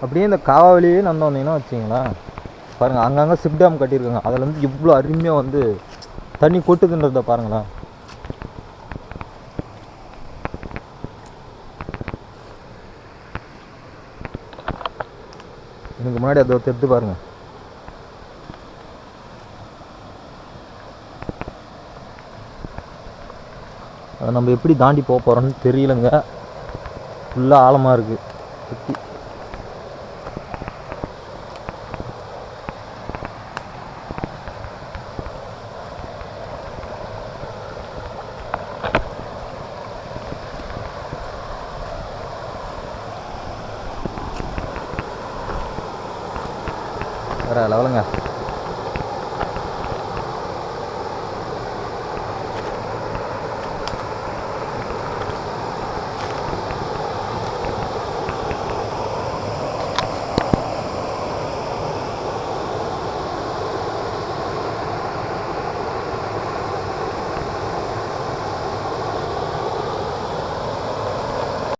அப்படியே இந்த காவாவளியே நடந்து வந்தீங்கன்னா வச்சிங்களேன், பாருங்கள் அங்கங்கே சிப் டேம் கட்டியிருக்காங்க. அதில் வந்து இவ்வளோ அருமையாக வந்து தண்ணி கொட்டுதுன்றதை பாருங்களேன். எனக்கு முன்னாடி அதை எடுத்து பாருங்கள். அதை நம்ம எப்படி தாண்டி போக போகிறோன்னு தெரியலங்க. ஃபுல்லாக ஆழமாக இருக்குது சுற்றி. வேறு லெவலுங்க.